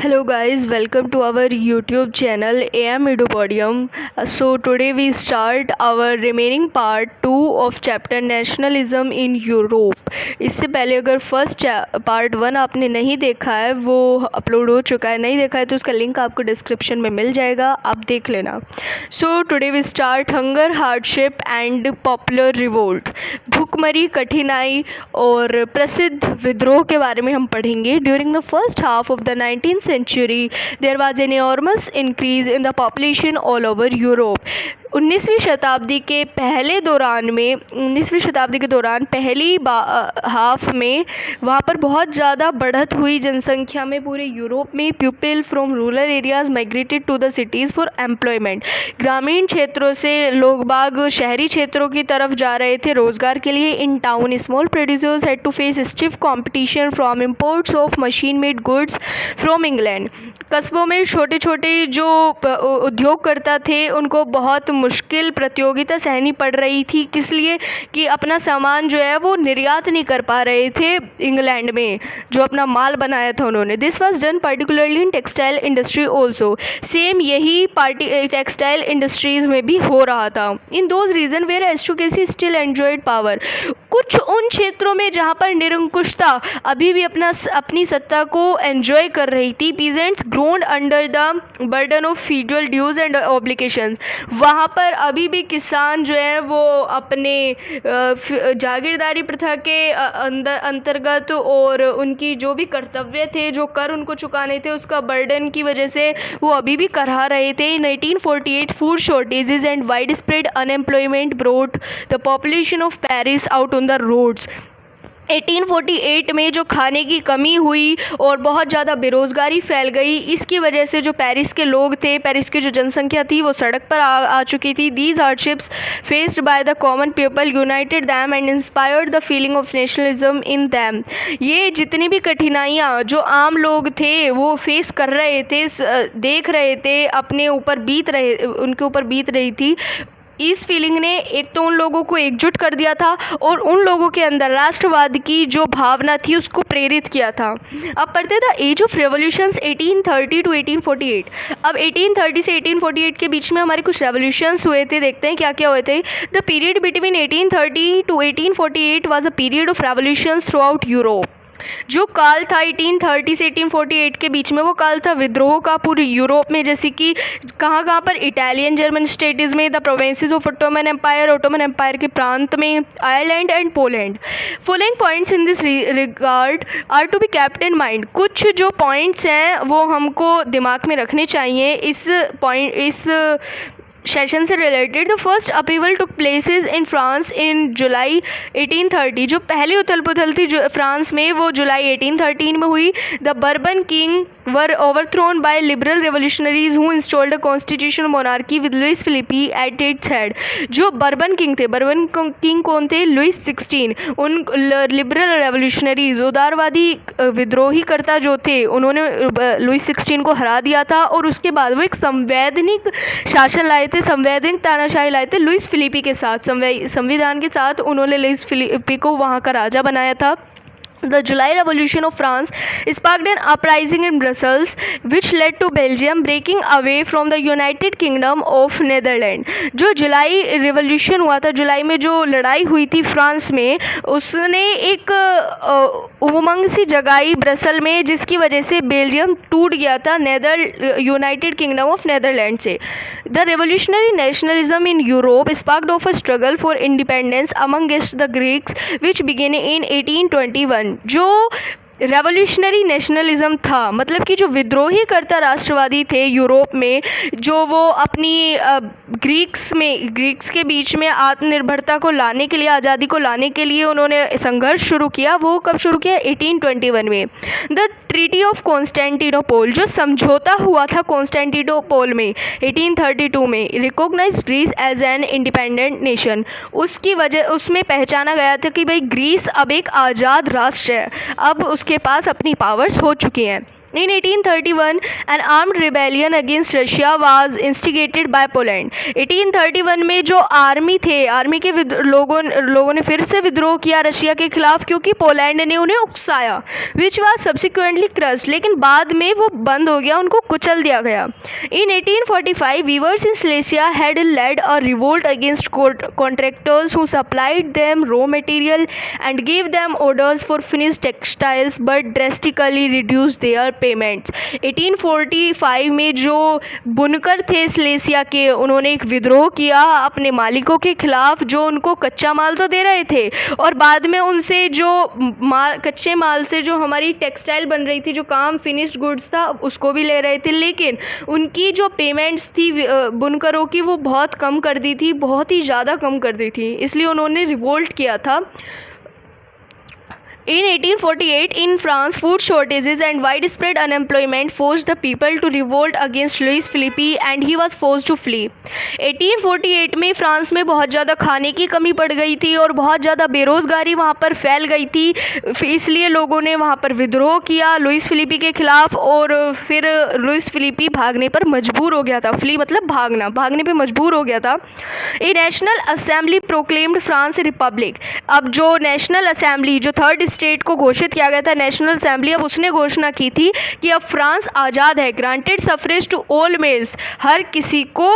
Hello guys, welcome to our YouTube channel AM Edupodium. So today we start our remaining part 2 of chapter Nationalism in Europe. इससे पहले अगर first part 1 आपने नहीं देखा है वो अपलोड हो चुका है, नहीं देखा है तो उसका लिंक आपको डिस्क्रिप्शन में मिल जाएगा, आप देख लेना. So today we start hunger, hardship and popular revolt. भूखमरी, कठिनाई और प्रसिद्ध विद्रोह के बारे में हम पढ़ेंगे. During the first half of the 19th century there was an enormous increase in the population all over Europe. 19वीं शताब्दी के दौरान पहली हाफ में वहाँ पर बहुत ज़्यादा बढ़त हुई जनसंख्या में पूरे यूरोप में. People from rural areas migrated to the cities for employment. ग्रामीण क्षेत्रों से लोग बाग शहरी क्षेत्रों की तरफ जा रहे थे रोज़गार के लिए. In town small producers had to face stiff competition from imports of machine made goods from England. कस्बों में छोटे छोटे जो उद्योगकर्ता थे उनको बहुत मुश्किल प्रतियोगिता सहनी पड़ रही थी. किस लिए? कि अपना सामान जो है वो निर्यात नहीं कर पा रहे थे इंग्लैंड में, जो अपना माल बनाया था उन्होंने. This was done particularly in textile industry also. Same यही टेक्सटाइल इंडस्ट्रीज में भी हो रहा था. In those region where aristocracy still enjoyed power. कुछ उन क्षेत्रों में जहाँ पर निरंकुशता अभी भी अपनी सत्ता को एंजॉय कर रही थी. Peasants groaned under the burden of feudal dues and obligations. वहाँ पर अभी भी किसान जो है वो अपने जागीरदारी प्रथा के अंतर्गत और उनकी जो भी कर्तव्य थे, जो कर उनको चुकाने थे, उसका बर्डन की वजह से वो अभी भी करहा रहे थे. In 1848 food shortages and widespread unemployment brought the population of Paris out on the roads. 1848 में जो खाने की कमी हुई और बहुत ज़्यादा बेरोज़गारी फैल गई, इसकी वजह से जो पेरिस के लोग थे, पेरिस की जो जनसंख्या थी वो सड़क पर आ चुकी थी. These hardships faced by the common people United them and inspired the feeling of nationalism in them. ये जितनी भी कठिनाइयाँ जो आम लोग थे वो फेस कर रहे थे, देख रहे थे, उनके ऊपर बीत रही थी, इस फीलिंग ने एक तो उन लोगों को एकजुट कर दिया था और उन लोगों के अंदर राष्ट्रवाद की जो भावना थी उसको प्रेरित किया था. अब पढ़ते थे एज ऑफ रेवोल्यूशंस 1830 टू 1848. अब 1830 से 1848 के बीच में हमारे कुछ रेवोल्यूशंस हुए थे. देखते हैं क्या क्या हुए थे. The period between 1830 to 1848 was a period of revolutions throughout Europe. जो काल था 1830 से 1848 के बीच में, वो काल था विद्रोह का पूरे यूरोप में. जैसे कि कहाँ पर? इटालियन जर्मन स्टेट्स में, the provinces of Ottoman Empire के प्रांत में, Ireland and Poland. Following points in this regard are to be kept in mind. कुछ जो पॉइंट्स हैं वो हमको दिमाग में रखने चाहिए इस सेशन से related. The first upheaval took places in France in July 1830. जो पहली उथल पुथल थी जो फ्रांस में वो जुलाई 1813 में हुई. The Bourbon king were overthrown by liberal revolutionaries who installed a constitutional monarchy with Louis Philippe at its head. जो बर्बन किंग थे, बर्बन किंग कौन थे? लुइस 16. उन लिबरल रेवोल्यूशनरीज, उदारवादी विद्रोहीकर्ता जो थे, उन्होंने लुइस 16 को हरा दिया था और उसके बाद वो एक संवैधानिक शासन लाए थे, संवैधानिक तानाशाही लाए थे लुइस फिलिपी के साथ. संविधान के साथ उन्होंने लुइस फिलिपी को वहाँ का राजा बनाया था. The July Revolution of France sparked an uprising in Brussels, which led to Belgium breaking away from the United Kingdom of Netherlands. जो जुलाई रिवॉल्यूशन हुआ था, जुलाई में जो लड़ाई हुई थी फ्रांस में, उसने एक उमंग सी जगाई ब्रसल में, जिसकी वजह से बेल्जियम टूट गया था यूनाइटेड किंगडम ऑफ नेदरलैंड से. The revolutionary nationalism in Europe sparked off a struggle for independence amongst the Greeks which began in 1821. जो रेवोल्यूशनरी नेशनलिज्म था, मतलब कि जो विद्रोही करता राष्ट्रवादी थे यूरोप में, जो वो अपनी ग्रीक्स के बीच में आत्मनिर्भरता को लाने के लिए, आज़ादी को लाने के लिए उन्होंने संघर्ष शुरू किया. वो कब शुरू किया? 1821 में. द ट्रीटी ऑफ कॉन्स्टेंटिनोपल, जो समझौता हुआ था कॉन्स्टेंटिनोपल में 1832 में, recognize Greece as an independent nation. उसकी वजह उसमें पहचाना गया था कि भाई ग्रीस अब एक आज़ाद राष्ट्र है, अब उसके पास अपनी पावर्स हो चुकी हैं. In 1831, an armed rebellion against Russia was instigated by Poland. 1831 में जो आर्मी के लोगों ने फिर से विद्रोह किया रशिया के खिलाफ, क्योंकि पोलैंड ने उन्हें उकसाया, which was subsequently crushed. लेकिन बाद में वो बंद हो गया, उनको कुचल दिया गया. In 1845, weavers in Silesia had led a revolt against contractors who supplied them raw material and gave them orders for finished textiles, but drastically reduced their payments. 1845 में जो बुनकर थे सिलेसिया के, उन्होंने एक विद्रोह किया अपने मालिकों के खिलाफ, जो उनको कच्चा माल तो दे रहे थे और बाद में उनसे जो कच्चे माल से जो हमारी टेक्सटाइल बन रही थी, जो काम फिनिश्ड गुड्स था, उसको भी ले रहे थे, लेकिन उनकी जो पेमेंट्स थी बुनकरों की, वो बहुत कम कर दी थी, बहुत ही ज़्यादा कम कर दी थी. इसलिए उन्होंने रिवोल्ट किया था. In 1848, in France, food shortages and widespread unemployment forced the people to revolt against Louis Philippe and he was forced to flee. 1848 में फ्रांस में बहुत ज़्यादा खाने की कमी पड़ गई थी और बहुत ज़्यादा बेरोज़गारी वहाँ पर फैल गई थी, इसलिए लोगों ने वहाँ पर विद्रोह किया लुइस फिलिपी के खिलाफ और फिर लुइस फिलिपी भागने पर मजबूर हो गया था. फ्ली मतलब भागने पे मजबूर हो गया था. A national assembly proclaimed France republic. अब जो नेशनल असेंबली, जो थर्ड स्टेट को घोषित किया गया था नेशनल असेंबली, अब उसने घोषणा की थी कि अब फ्रांस आज़ाद है. Granted suffrage to all males. हर किसी को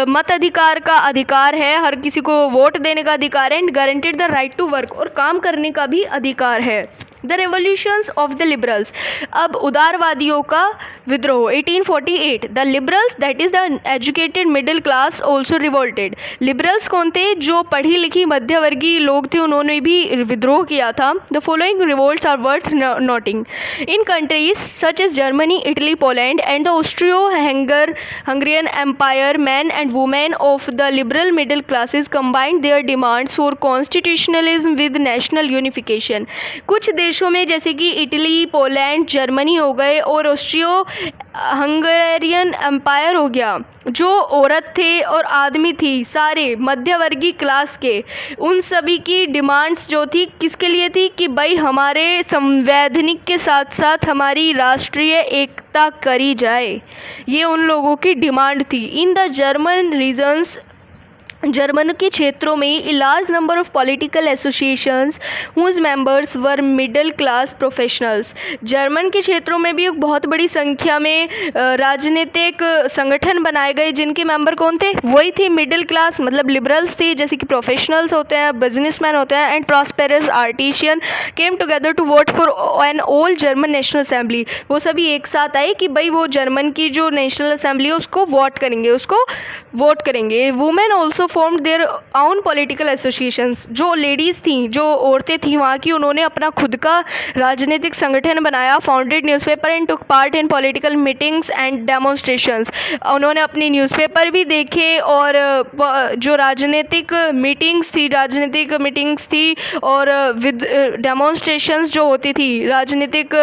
मताधिकार का अधिकार है, हर किसी को वोट देने का अधिकार है. And guaranteed the right to work. और काम करने का भी अधिकार है. The revolutions of the liberals. अब उदारवादियों का विद्रोह. 1848. The liberals, that is the educated middle class, also revolted. Liberals कौन थे? जो पढ़ी लिखी मध्यवर्गीय लोग थे, उन्होंने भी विद्रोह किया था. The following revolts are worth noting. In countries such as Germany, Italy, Poland and the Austro Hungarian Empire, men and women of the liberal middle classes combined their demands for constitutionalism with national unification. कुछ देशों में जैसे कि Italy, Poland, Germany हो गए और osteo Hungarian empire हो गया, जो औरत थे और आदमी थी, सारे मध्यवर्गीय क्लास के, उन सभी की डिमांड्स जो थी किसके लिए थी कि भाई हमारे संवैधानिक के साथ साथ हमारी राष्ट्रीय एकता करी जाए. ये उन लोगों की डिमांड थी. In the German regions, German के क्षेत्रों में a large number of political associations whose members were middle class professionals. German के क्षेत्रों में भी एक बहुत बड़ी संख्या में राजनीतिक संगठन बनाए गए, जिनके मेंबर कौन थे? वही थे मिडिल क्लास, मतलब लिबरल्स थे, जैसे कि प्रोफेशनल्स होते हैं, बिजनेसमैन होते हैं, and prosperous artisan came together to vote for an all German national assembly. वो सभी एक साथ आए कि भाई वो जर्मन की जो नेशनल असेंबली है उसको वोट करेंगे. Women also formed their own political associations. जो लेडीज़ थी, जो औरतें थी वहाँ की, उन्होंने अपना खुद का राजनीतिक संगठन बनाया. Founded newspaper and took part in political meetings and demonstrations. उन्होंने अपने न्यूज़पेपर भी देखे और जो राजनीतिक मीटिंग्स थी और डेमोन्स्ट्रेशंस जो होती थी, राजनीतिक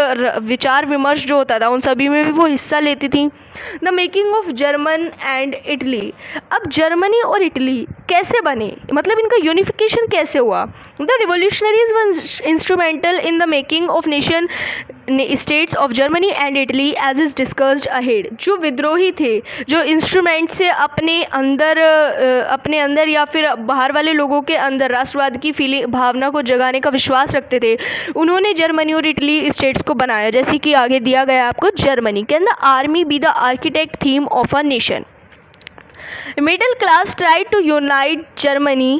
विचार विमर्श जो होता था, उन सभी में भी वो हिस्सा लेती थी. The making of German and Italy. अब जर्मनी और इटली कैसे बने, मतलब इनका यूनिफिकेशन कैसे हुआ? The revolutionaries were instrumental in the making of nation states of Germany and Italy as is discussed ahead. जो विद्रोही थे, जो इंस्ट्रूमेंट से अपने अंदर या फिर बाहर वाले लोगों के अंदर राष्ट्रवाद की भावना को जगाने का विश्वास रखते थे, उन्होंने जर्मनी और इटली स्टेट्स को बनाया. जैसे कि आगे दिया गया आपको, Germany can the army be the architect theme of a nation. Middle class tried to unite Germany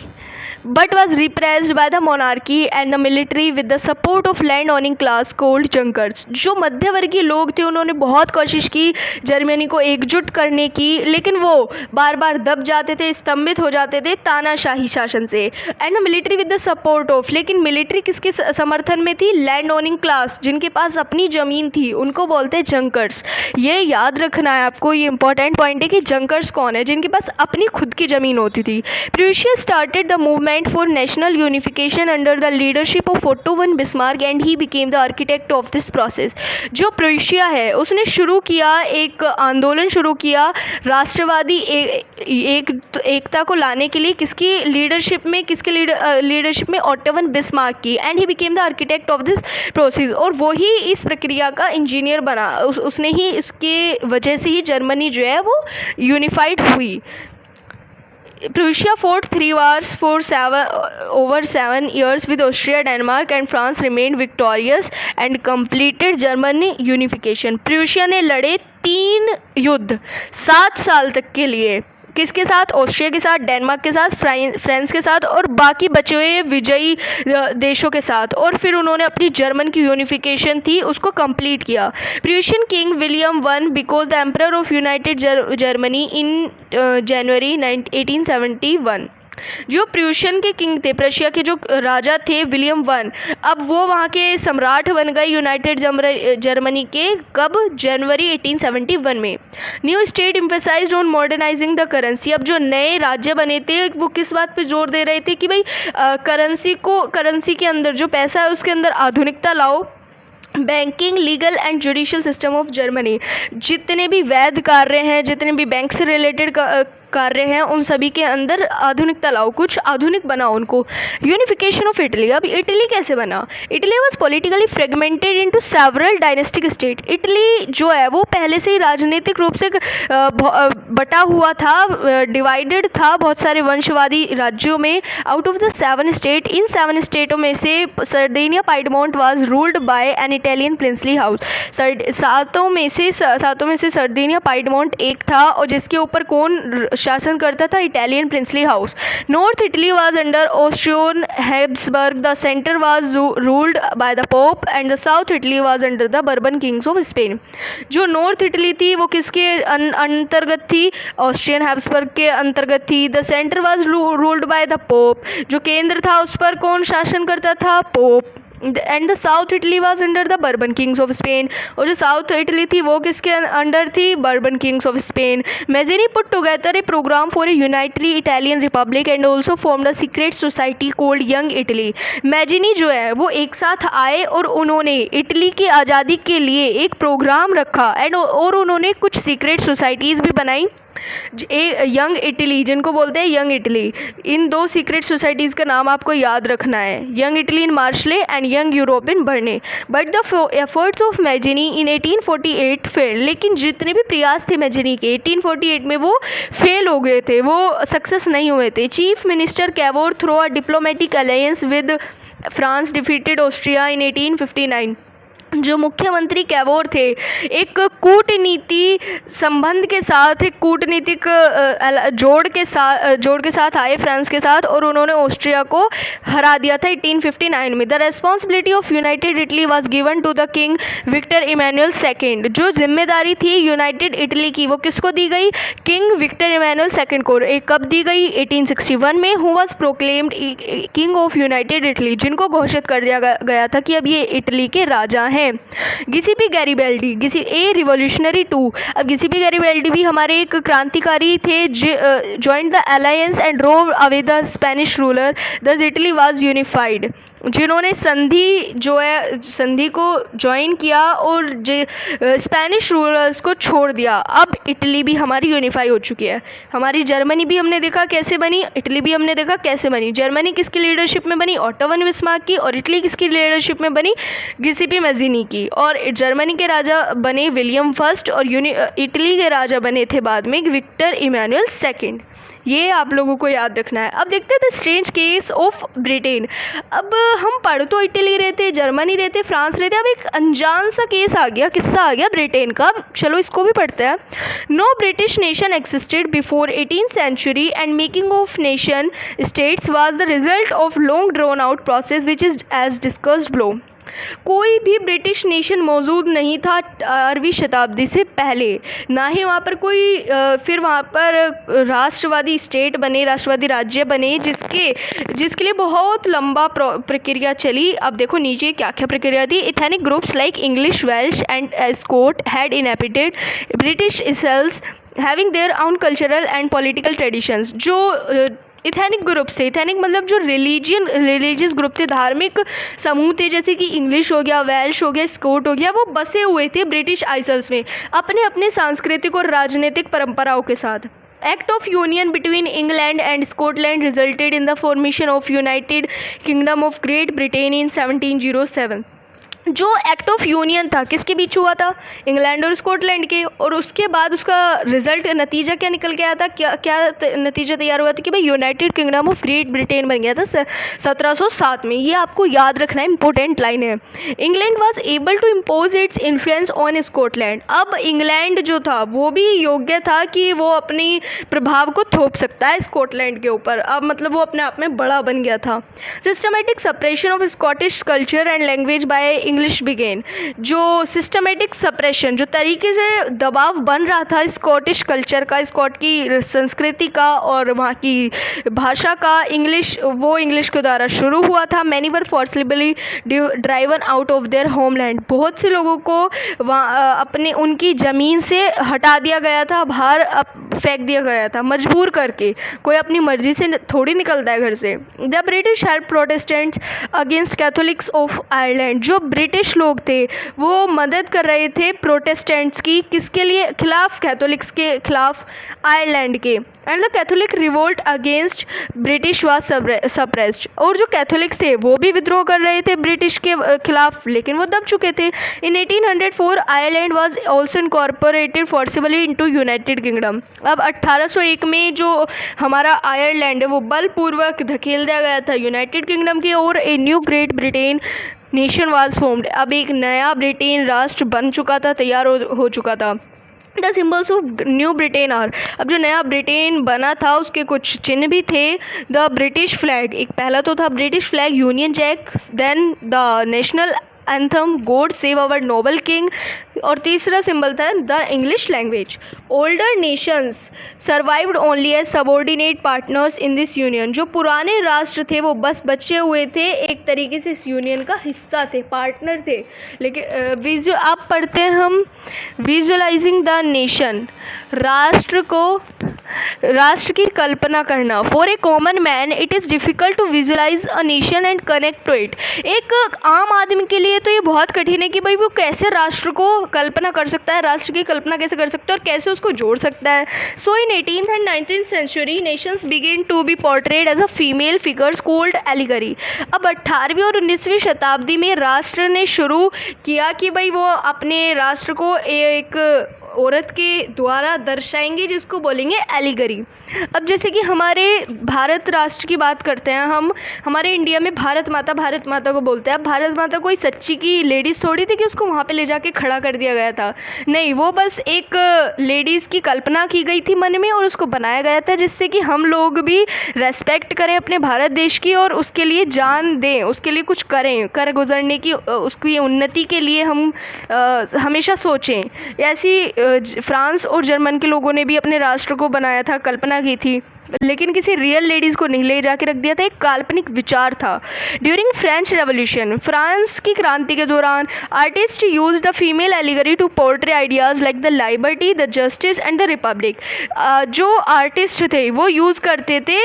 but was repressed by the monarchy and the military with the support of land owning class called Junkers. जो मध्यवर्गीय लोग थे, उन्होंने बहुत कोशिश की Germany को एकजुट करने की, लेकिन वो बार बार दब जाते थे, स्तंभित हो जाते थे तानाशाही शासन से. And the military with the support of, लेकिन मिलिट्री किसके समर्थन में थी? लैंड ओनिंग क्लास, जिनके पास अपनी ज़मीन थी, उनको बोलते हैं जंकर्स. ये याद रखना है आपको, ये इंपॉर्टेंट पॉइंट है कि जंकर्स कौन है? जिनके पास अपनी खुद की ज़मीन होती थी. Prussia started the movement movement for national unification under the leadership of Otto von Bismarck and he became the architect of this process. जो प्रोएशिया है उसने शुरू किया, एक आंदोलन शुरू किया राष्ट्रवादी एकता को लाने के लिए, किसकी लीडरशिप में, लीडरशिप में ऑट्टो वन बिस्मार्क की, and he became the architect of this process, और वही इस प्रक्रिया का इंजीनियर बना, उसने ही, इसके वजह से ही जर्मनी जो है वो यूनिफाइड हुई. Prussia fought 3 wars for over 7 years with Austria, Denmark and France remained victorious and completed German unification. Prussia ने लड़े 3 युद्ध 7 साल तक के लिए, किसके साथ? ऑस्ट्रिया के साथ, डेनमार्क के साथ, फ्रांस के साथ और बाकी बचे हुए विजयी देशों के साथ, और फिर उन्होंने अपनी जर्मन की यूनिफिकेशन थी उसको कंप्लीट किया. Prussian king William one because the emperor of united Germany in January 1871. जो प्रूशियन के किंग थे, प्रशिया के जो राजा थे विलियम वन, अब वो वहाँ के सम्राट बन गए यूनाइटेड जर्मनी के, कब? जनवरी 1871 में. New state emphasised on modernising the currency. अब जो नए राज्य बने थे वो किस बात पे जोर दे रहे थे कि भाई करेंसी के अंदर जो पैसा है उसके अंदर आधुनिकता लाओ. Banking, legal and judicial system of Germany, जितने भी वैध कार्य हैं, जितने भी बैंक से रिलेटेड कार्य हैं, उन सभी के अंदर आधुनिकता लाओ, कुछ आधुनिक बनाओ उनको. Unification of Italy. अब इटली कैसे बना? Italy was politically fragmented into several dynastic state. Italy जो है वो पहले से ही राजनीतिक रूप से बटा हुआ था, डिवाइडेड था बहुत सारे वंशवादी राज्यों में. आउट ऑफ द 7 स्टेट, इन 7 स्टेटों में से Sardinia Piedmont was ruled by an Italian princely house. सातों में से सर्देनिया पाइडमोंट एक था, और जिसके ऊपर कौन शासन करता था? Italian princely house. North Italy was under Austrian Habsburg. The centre was ruled by the pope and the south Italy was under the Bourbon kings of Spain. जो नॉर्थ इटली थी वो किसके अंतर्गत थी? ऑस्ट्रियन हैब्सबर्ग के अंतर्गत थी. The centre was ruled by the pope. जो केंद्र था उस पर कौन शासन करता था? Pope. And the south Italy was under the Bourbon kings of Spain. और जो साउथ इटली थी वो किसके अंडर थी? Bourbon kings of Spain. Mazzini put together a programme for a unitary Italian republic and also formed a secret society called Young Italy. Mazzini जो है वो एक साथ आए और उन्होंने इटली की आज़ादी के लिए एक प्रोग्राम रखा, और उन्होंने कुछ सीक्रेट सोसाइटीज़ भी बनाई. यंग इटली, जिनको बोलते हैं यंग इटली, इन 2 सीक्रेट सोसाइटीज़ का नाम आपको याद रखना है, Young Italy in Marseilles and Young Europe in Berne. But the efforts of Mazzini in 1848 fail. लेकिन जितने भी प्रयास थे मैज़ेनी के 1848 में वो फेल हो गए थे, वो सक्सेस नहीं हुए थे. Chief minister Cavour through a diplomatic alliance with France defeated Austria in 1859. जो मुख्यमंत्री कैवोर थे एक कूटनीति संबंध के साथ, एक कूटनीतिक जोड़ के साथ आए फ्रांस के साथ, और उन्होंने ऑस्ट्रिया को हरा दिया था 1859 में. The responsibility of united Italy was given to the king Victor Emmanuel second. जो जिम्मेदारी थी यूनाइटेड इटली की वो किसको दी गई? किंग विक्टर इमैनुअल सेकेंड को. कब दी गई? 1861 में. Who was proclaimed king of united Italy, जिनको घोषित कर दिया गया था कि अब ये इटली के राजा हैं. गिसिपी गैरिबल्डी, ए रिवॉल्यूशनरी 2. अब गिसिपी गैरिबल्डी भी हमारे एक क्रांतिकारी थे, joined the alliance and drove away the Spanish ruler, दस इटली वाज यूनिफाइड. जिन्होंने संधि को ज्वाइन किया और स्पेनिश रूलर्स को छोड़ दिया. अब इटली भी हमारी यूनिफाई हो चुकी है. हमारी जर्मनी भी हमने देखा कैसे बनी, इटली भी हमने देखा कैसे बनी. जर्मनी किसकी लीडरशिप में बनी? ऑट्टो वन बिस्मार्क की. और इटली किसकी लीडरशिप में बनी? गिसिपी मैज़ेनी की. और जर्मनी के राजा बने विलियम फर्स्ट, और इटली के राजा बने थे बाद में विक्टर इमैनुअल सेकेंड. ये आप लोगों को याद रखना है. अब देखते हैं the strange case of Britain. अब हम पढ़ तो इटली रहे थे, जर्मनी रहे थे, फ्रांस रहे थे, अब एक अनजान सा केस आ गया, किस्सा आ गया ब्रिटेन का. चलो इसको भी पढ़ते हैं. No British nation existed before 18th century and making of nation states was the result of long drawn out process which is as discussed below. कोई भी ब्रिटिश नेशन मौजूद नहीं था 18वीं शताब्दी से पहले, ना ही वहाँ पर कोई फिर वहाँ पर राष्ट्रवादी स्टेट बने, राष्ट्रवादी राज्य बने, जिसके लिए बहुत लंबा प्रक्रिया चली. अब देखो नीचे क्या क्या प्रक्रिया थी. Ethnic groups like English, Welsh and Scot had inhabited British isles having their own cultural and political traditions. जो इथेनिक ग्रुप से, इथेनिक मतलब जो रिलीजियस ग्रुप थे, धार्मिक समूह थे, जैसे कि इंग्लिश हो गया, वेल्श हो गया, स्कॉट हो गया, वो बसे हुए थे ब्रिटिश आइसल्स में अपने अपने सांस्कृतिक और राजनीतिक परंपराओं के साथ। Act of union between England and Scotland resulted in the formation of United Kingdom of great Britain in 1707। जो एक्ट ऑफ यूनियन था किसके बीच हुआ था? इंग्लैंड और स्कॉटलैंड के। और उसके बाद उसका रिजल्ट, नतीजा क्या निकल के आया था? क्या नतीजा तैयार हुआ था कि भाई United Kingdom of great Britain बन गया था 1707 में। ये आपको याद रखना है, इंपॉर्टेंट लाइन है। England was able to impose its influence on Scotland. अब इंग्लैंड जो था वो भी योग्य था कि वो अपनी प्रभाव को थोप सकता है स्कॉटलैंड के ऊपर। अब मतलब वो अपने आप में बड़ा बन गया था। Systematic separation of Scottish culture and language by English began. जो सिस्टमेटिक सप्रेशन, जो तरीके से दबाव बन रहा था स्कॉटिश कल्चर का, स्कॉट की संस्कृति का और वहाँ की भाषा का, इंग्लिश के द्वारा शुरू हुआ था। Many were forcibly driven out of their homeland. बहुत से लोगों को वहाँ अपने उनकी ज़मीन से हटा दिया गया था, बाहर फेंक दिया गया था मजबूर करके। कोई अपनी मर्जी से थोड़ी निकलता है घर से। The British help Protestants against Catholics of Ireland. जो ब्रिटिश लोग थे वो मदद कर रहे थे प्रोटेस्टेंट्स की, किसके लिए? खिलाफ, कैथोलिक्स के खिलाफ, आयरलैंड के। And the Catholic revolt against British was suppressed. और जो कैथोलिक्स थे वो भी विद्रोह कर रहे थे ब्रिटिश के खिलाफ, लेकिन वो दब चुके थे। इन 1804 Ireland was also incorporated forcibly into United kingdom. अब 1801 में जो हमारा आयरलैंड है वो बलपूर्वक धकेल दिया गया था यूनाइटेड किंगडम की ओर। A new Great Britain nation was formed. अब एक नया ब्रिटेन राष्ट्र बन चुका था, तैयार हो चुका था। The symbols of new Britain are. अब जो नया ब्रिटेन बना था उसके कुछ चिन्ह भी थे। द ब्रिटिश फ्लैग, एक पहला तो था British flag, union jack, then the national anthem, God save our noble king, और तीसरा सिंबल था the English language. Older nations survived only as subordinate partners in this union. जो पुराने राष्ट्र थे वो बस बचे हुए थे, एक तरीके से इस यूनियन का हिस्सा थे, पार्टनर थे। लेकिन आप पढ़ते हैं हम विजुअलाइजिंग द नेशन, राष्ट्र की कल्पना करना। For a common man it is difficult to visualize a nation and connect to it. एक आम आदमी के लिए तो ये बहुत कठिन है कि भाई वो कैसे राष्ट्र को कल्पना कर सकता है, राष्ट्र की कल्पना कैसे कर सकता है और कैसे उसको जोड़ सकता है। सो इन 18th and 19th century nations begin to be portrayed as a female figures called allegory। अब 18वीं और 19वीं शताब्दी में राष्ट्र ने शुरू किया कि भाई वो अपने राष्ट्र को एक औरत के द्वारा दर्शाएंगे, जिसको बोलेंगे एलिगरी। अब जैसे कि हमारे भारत राष्ट्र की बात करते हैं हम, हमारे इंडिया में भारत माता को बोलते हैं। अब भारत माता कोई सच्ची की लेडीज़ थोड़ी थी कि उसको वहाँ पे ले जाके खड़ा कर दिया गया था, नहीं, वो बस एक लेडीज़ की कल्पना की गई थी मन में और उसको बनाया गया था जिससे कि हम लोग भी रेस्पेक्ट करें अपने भारत देश की और उसके लिए जान दें, उसके लिए कुछ करें, कर गुजरने की, उसकी उन्नति के लिए हम हमेशा सोचें। ऐसी फ्रांस और जर्मन के लोगों ने भी अपने राष्ट्र को बनाया था, कल्पना की थी, लेकिन किसी रियल लेडीज़ को नहीं ले जाके रख दिया था, एक काल्पनिक विचार था। ड्यूरिंग फ्रेंच रेवोल्यूशन, फ्रांस की क्रांति के दौरान artist use the female allegory to portray ideas like the liberty, the justice and the republic. जो आर्टिस्ट थे वो यूज़ करते थे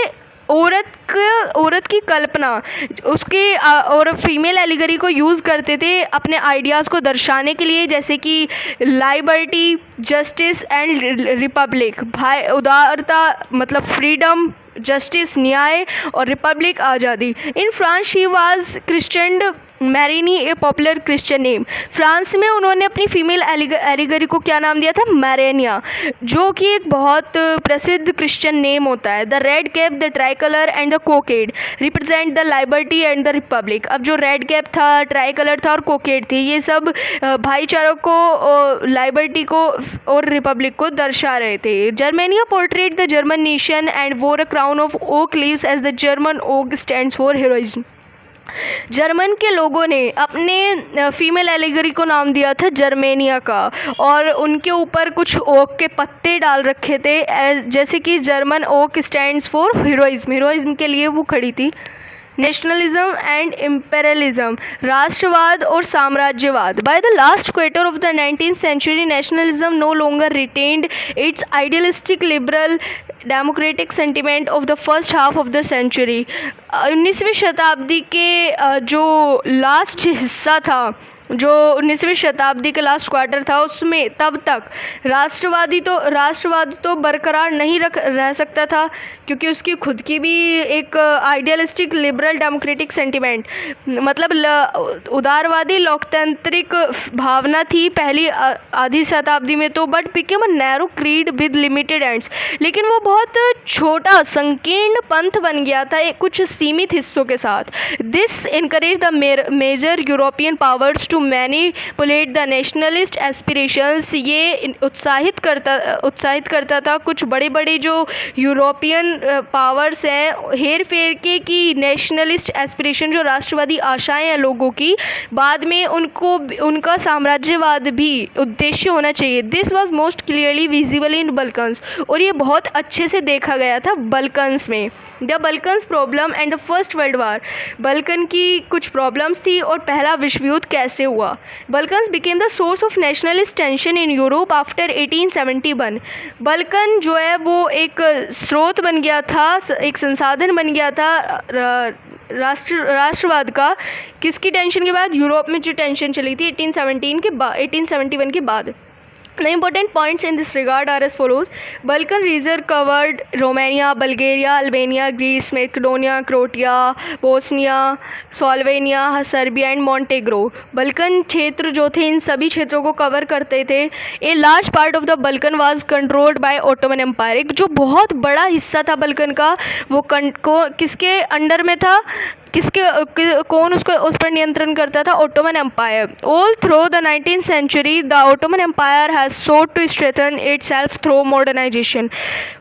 औरत की कल्पना उसके और फीमेल एलिगरी को यूज़ करते थे अपने आइडियाज़ को दर्शाने के लिए, जैसे कि लाइबर्टी, जस्टिस एंड रिपब्लिक। भाई उदारता मतलब फ्रीडम, जस्टिस न्याय, और रिपब्लिक आज़ादी। In France she was christened Marianne, a popular Christian name. France में उन्होंने अपनी फीमेल एलिगरी को क्या नाम दिया था? मैरेनिया, जो कि एक बहुत प्रसिद्ध क्रिश्चियन नेम होता है। The red cap, the tricolour and the cockade represent the liberty and the republic. अब जो रेड कैप था, ट्राई कलर था और कोकेड थी, ये सब भाईचारों को, लिबर्टी को और रिपब्लिक को दर्शा रहे थे। Germania portrait the German nation and wore a crown of oak leaves as the German oak stands for heroism. German के लोगों ने अपने फीमेल एलिगरी को नाम दिया था जर्मेनिया का, और उनके ऊपर कुछ ओक के पत्ते डाल रखे थे, जैसे कि German oak stands for heroism, heroism के लिए वो खड़ी थी। नेशनलिज्म एंड इम्पेरियलिज्म, राष्ट्रवाद और साम्राज्यवाद। By the last quarter of the 19th century, nationalism no longer retained its idealistic liberal democratic sentiment of the first half of the century. 19वीं शताब्दी के जो लास्ट हिस्सा था, जो 19वीं शताब्दी का लास्ट क्वार्टर था, उसमें तब तक राष्ट्रवाद तो बरकरार नहीं रह सकता था, क्योंकि उसकी खुद की भी एक आइडियलिस्टिक लिबरल डेमोक्रेटिक सेंटिमेंट, मतलब उदारवादी लोकतांत्रिक भावना थी पहली आधी शताब्दी में तो, but became a narrow creed with limited ends. लेकिन वो बहुत छोटा संकीर्ण पंथ बन गया था कुछ सीमित हिस्सों के साथ। This encourage the major European powers to manipulate the nationalist aspirations. ये उत्साहित करता था कुछ बड़े बड़े जो यूरोपियन पावर्स हैं हेर फेर के कि नेशनलिस्ट एस्पिरेशन, जो राष्ट्रवादी आशाएं हैं लोगों की, बाद में उनका साम्राज्यवाद भी उद्देश्य होना चाहिए। This was most clearly visible in Balkans, और ये बहुत अच्छे से देखा गया था बल्कन्स में। The Balkans problem and the first world war, Balkan की कुछ प्रॉब्लम्स थी और पहला विश्व युद्ध कैसे हुआ। Balkans became the source of nationalist tension in Europe after 1871। Balkan जो है वो एक स्रोत बन गया था, एक संसाधन बन गया था राष्ट्रवाद का। किसकी टेंशन के बाद? यूरोप में जो टेंशन चली थी 1871 के बाद। The important points in this regard are as follows. Balkan region covered Romania, Bulgaria, Albania, Greece, Macedonia, Croatia, Bosnia, Slovenia, Serbia and Montenegro. Balkan क्षेत्र जो थे इन सभी क्षेत्रों को कवर करते थे। A large part of the Balkan was controlled by Ottoman Empire. एक जो बहुत बड़ा हिस्सा था बल्कन का, वो किसके अंडर में था? कौन उस पर नियंत्रण करता था? Ottoman empire. All through the 19th century the Ottoman empire has sought to strengthen itself through modernization.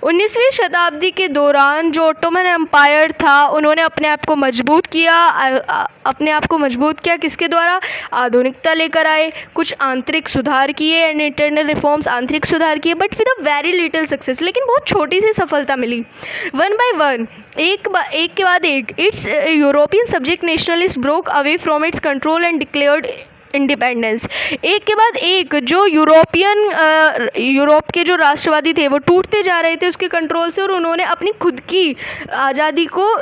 19वीं शताब्दी के दौरान जो ओटोमन एम्पायर था, उन्होंने अपने आप को मजबूत किया। किसके द्वारा? आधुनिकता लेकर आए, कुछ आंतरिक सुधार किए एंड इंटरनल रिफॉर्म्स, आंतरिक सुधार किए, but with a very little success, लेकिन बहुत छोटी सी सफलता मिली। वन बाय वन, एक के बाद एक, it's European subject nationalist broke away from its control and declared independence. एक के बाद एक जो यूरोप के जो राष्ट्रवादी थे वो टूटते जा रहे थे उसके कंट्रोल से, और उन्होंने अपनी खुद की आज़ादी को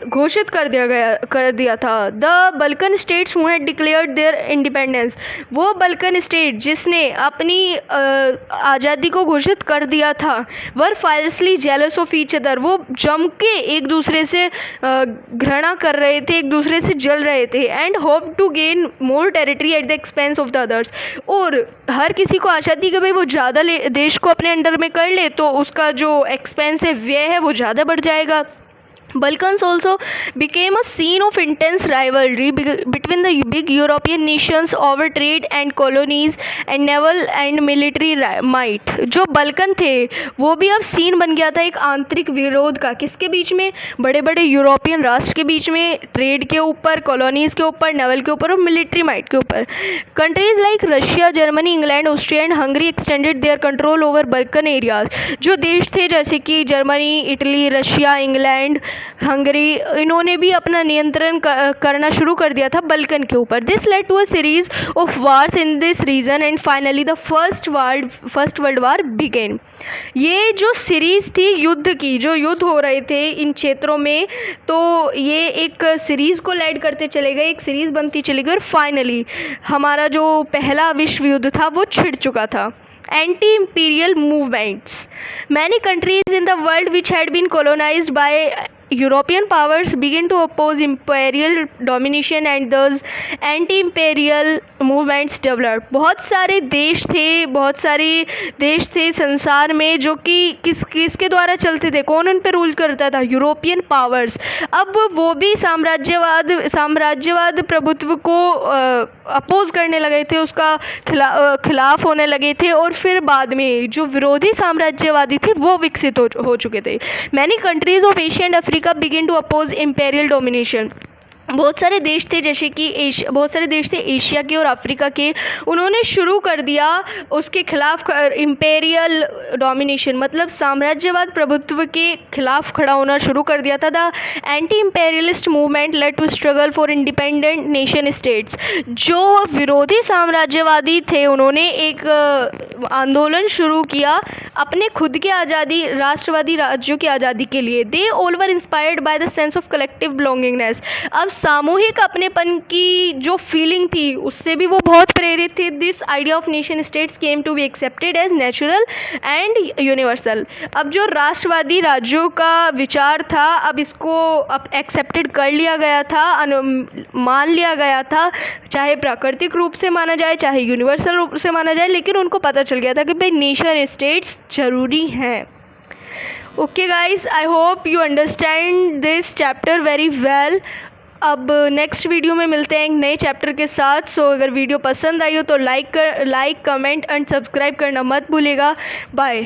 घोषित कर दिया था। The Balkan states who had declared their independence, वो बल्कन स्टेट जिसने अपनी आज़ादी को घोषित कर दिया था, वर फायरसली जेलस ऑफ ईच अदर, वो जम के एक दूसरे से घृणा कर रहे थे, एक दूसरे से जल रहे थे, and hope to gain more territory at the expense of the others, और हर किसी को आशा थी कि भाई वो ज़्यादा देश को अपने अंडर में कर ले तो उसका जो एक्सपेंस है, व्यय है, वो ज़्यादा बढ़ जाएगा। Balkans also became a scene of intense rivalry between the big European nations over trade and colonies and naval and military might. जो बल्कन थे वो भी अब सीन बन गया था एक आंतरिक विरोध का। किसके बीच में? बड़े बड़े यूरोपियन राष्ट्र के बीच में, ट्रेड के ऊपर, कॉलोनीज के ऊपर, नेवल के ऊपर और मिलिट्री माइट के ऊपर। Countries like Russia, Germany, England, Austria and Hungary extended their control over Balkan areas. जो देश थे जैसे कि Germany, Italy, Russia, England, Hungary, इन्होंने भी अपना नियंत्रण करना शुरू कर दिया था बल्कन के ऊपर। This led to a series of wars in this region and finally the first world war began. ये जो सीरीज़ थी युद्ध की, जो युद्ध हो रहे थे इन क्षेत्रों में, तो ये एक सीरीज़ को लेड करते चले गए, एक सीरीज़ बनती चली गई, और फाइनली हमारा जो पहला विश्व युद्ध था वो छिड़ चुका था। Anti-imperial movements. Many countries in the world which had been colonized by European powers began to oppose imperial domination and thus anti-imperial movements developed. बहुत सारे देश थे संसार में जो कि किसके द्वारा चलते थे? कौन उन पर रूल करता था? European powers. अब वो भी साम्राज्यवाद प्रभुत्व को अपोज करने लगे थे, उसका खिलाफ होने लगे थे, और फिर बाद में जो विरोधी साम्राज्यवादी थे वो विकसित हो चुके थे। Many countries of Asia and Africa begin to oppose imperial domination. बहुत सारे देश थे, जैसे कि बहुत सारे देश थे एशिया के और अफ्रीका के, उन्होंने शुरू कर दिया उसके खिलाफ इम्पेरियल डोमिनेशन, मतलब साम्राज्यवाद प्रभुत्व के खिलाफ खड़ा होना शुरू कर दिया था। The anti imperialist movement led to struggle for independent nation states. जो विरोधी साम्राज्यवादी थे उन्होंने एक आंदोलन शुरू किया अपने खुद के आज़ादी, राष्ट्रवादी राज्यों की आज़ादी के लिए। They all were inspired by the sense of collective belongingness. अब सामूहिक अपनेपन की जो फीलिंग थी उससे भी वो बहुत प्रेरित थे। This idea of nation states came to be accepted as natural and universal. अब जो राष्ट्रवादी राज्यों का विचार था, अब इसको अब एक्सेप्टेड कर लिया गया था, मान लिया गया था, चाहे प्राकृतिक रूप से माना जाए चाहे यूनिवर्सल रूप से माना जाए, लेकिन उनको पता चल गया था कि भाई नेशन स्टेट्स जरूरी हैं। Okay guys, I hope you understand this chapter very well. अब नेक्स्ट वीडियो में मिलते हैं एक नए चैप्टर के साथ। सो अगर वीडियो पसंद आई हो तो लाइक कमेंट एंड सब्सक्राइब करना मत भूलिएगा। बाय।